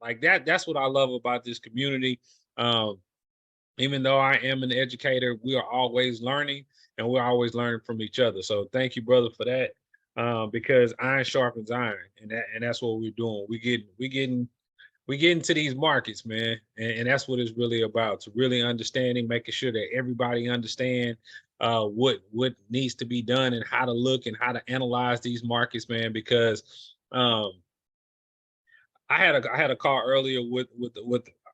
Like that's what I love about this community. Um, even though I am an educator, we are always learning and we're always learning from each other. So thank you, brother, for that. Because iron sharpens iron, and that's what we're doing. We get into these markets, man, and that's what it's really about. To really understanding, making sure that everybody understand what needs to be done and how to look and how to analyze these markets, man. Because I had a call earlier with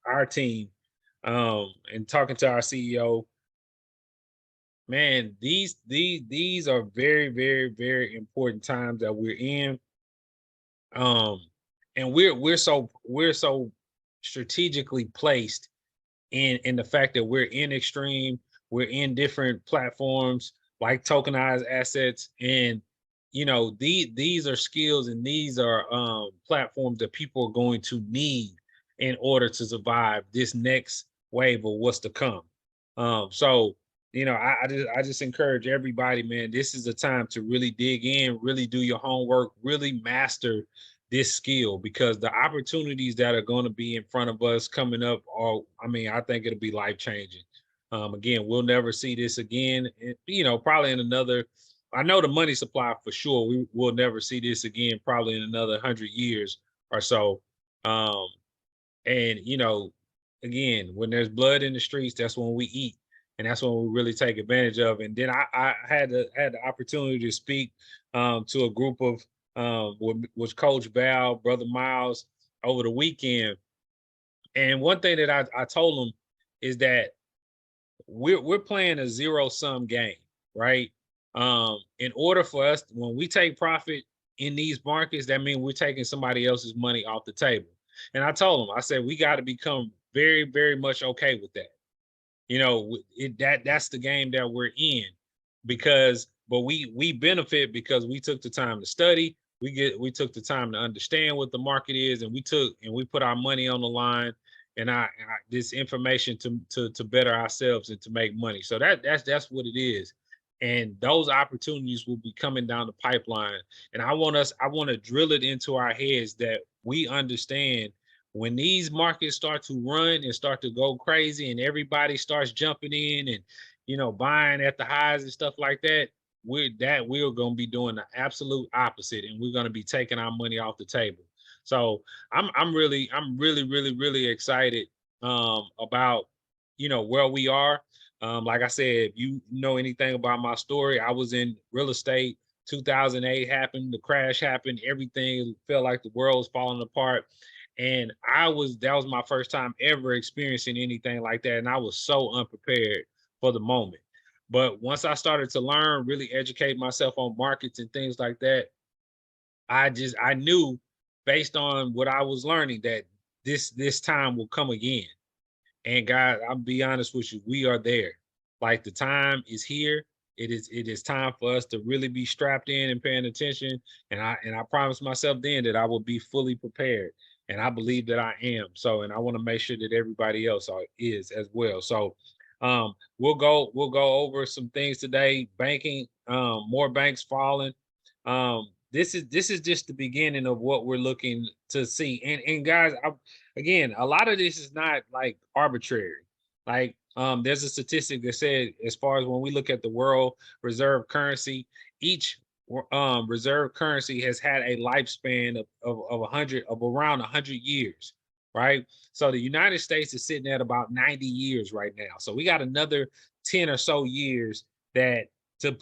our team, and talking to our CEO. Man, these are very, very, very important times that we're in. Um, and we're so strategically placed in the fact that we're in extreme, we're in different platforms like tokenized assets, and these are skills and these are platforms that people are going to need in order to survive this next wave of what's to come. So I just encourage everybody, man. This is a time to really dig in, really do your homework, really master this skill, because the opportunities that are going to be in front of us coming up are, I mean, I think it'll be life changing. Again, we'll never see this again. Probably in another, I know the money supply for sure. We will never see this again, probably in another 100 years or so. Um, and again, when there's blood in the streets, that's when we eat, and that's when we really take advantage of. And then I had the opportunity to speak to a group of was Coach Val, Brother Miles over the weekend. And one thing that I told them is that we're playing a zero sum game, right? In order for us, when we take profit in these markets, that means we're taking somebody else's money off the table. And I told them, I said, we got to become very, very much okay with that. That's the game that we're in, because but we benefit because we took the time to study. We took the time to understand what the market is, and we put our money on the line, and this information to better ourselves and to make money. So that's what it is. And those opportunities will be coming down the pipeline. And I want to drill it into our heads that we understand when these markets start to run and start to go crazy and everybody starts jumping in and buying at the highs and stuff like that, we're going to be doing the absolute opposite, and we're going to be taking our money off the table. So I'm really excited about where we are. Like I said, if you know anything about my story, I was in real estate. 2008 happened, the crash happened, everything felt like the world was falling apart. And that was my first time ever experiencing anything like that. And I was so unprepared for the moment. But once I started to learn, really educate myself on markets and things like that, I knew based on what I was learning that this time will come again. And God, I'll be honest with you, we are there. Like the time is here. It is time for us to really be strapped in and paying attention. And I promised myself then that I would be fully prepared. And I believe that I am. So, and I want to make sure that everybody else is as well. So we'll go over some things today. Banking, more banks falling. This is just the beginning of what we're looking to see. And guys, again, a lot of this is not like arbitrary. Like there's a statistic that said, as far as when we look at the world reserve currency, each reserve currency has had a lifespan of 100 of around 100 years, right? So the United States is sitting at about 90 years right now. So we got another 10 or so years that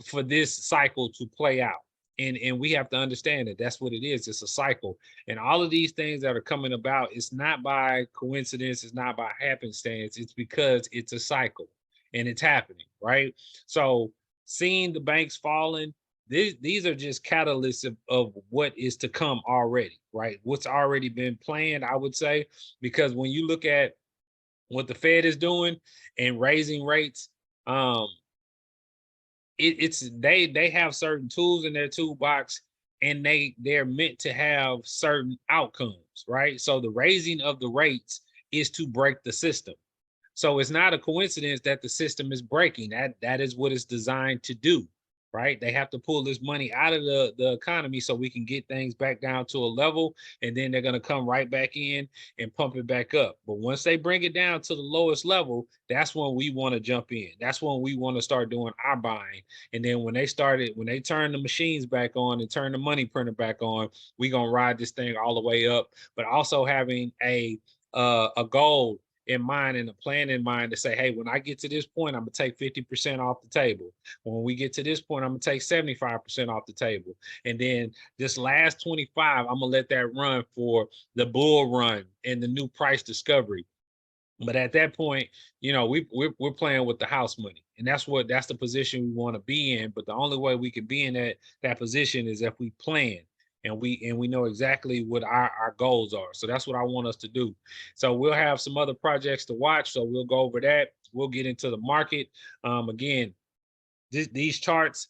for this cycle to play out. And we have to understand that that's what it is. It's a cycle. And all of these things that are coming about, it's not by coincidence, it's not by happenstance, it's because it's a cycle and it's happening, right? So seeing the banks falling, these are just catalysts of what is to come already, right? What's already been planned, I would say, because when you look at what the Fed is doing and raising rates, um, it's they have certain tools in their toolbox, and they're meant to have certain outcomes, right? So the raising of the rates is to break the system. So it's not a coincidence that the system is breaking. That is what it's designed to do. right? They have to pull this money out of the economy so we can get things back down to a level, and then they're going to come right back in and pump it back up. But once they bring it down to the lowest level, that's when we want to jump in. That's when we want to start doing our buying. And then when they turn the machines back on and turn the money printer back on, we going to ride this thing all the way up. But also having a goal in mind and a plan in mind to say, hey, when I get to this point, I'm gonna take 50% off the table. When we get to this point, I'm gonna take 75% off the table. And then this last 25, I'm gonna let that run for the bull run and the new price discovery. But at that point, we're playing with the house money, and that's the position we want to be in. But the only way we can be in that position is if we plan and we know exactly what our goals are. So that's what I want us to do. So we'll have some other projects to watch. So we'll go over that. We'll get into the market. Again, these charts,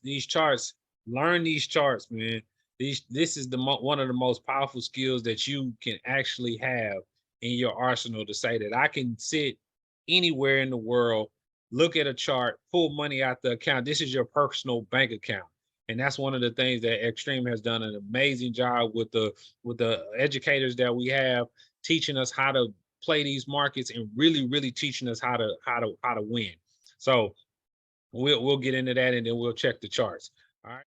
learn these charts, man. This is one of the most powerful skills that you can actually have in your arsenal, to say that I can sit anywhere in the world, look at a chart, pull money out the account. This is your personal bank account. And that's one of the things that Extreme has done an amazing job with the educators that we have, teaching us how to play these markets and really, really teaching us how to win. So we'll get into that, and then we'll check the charts. All right.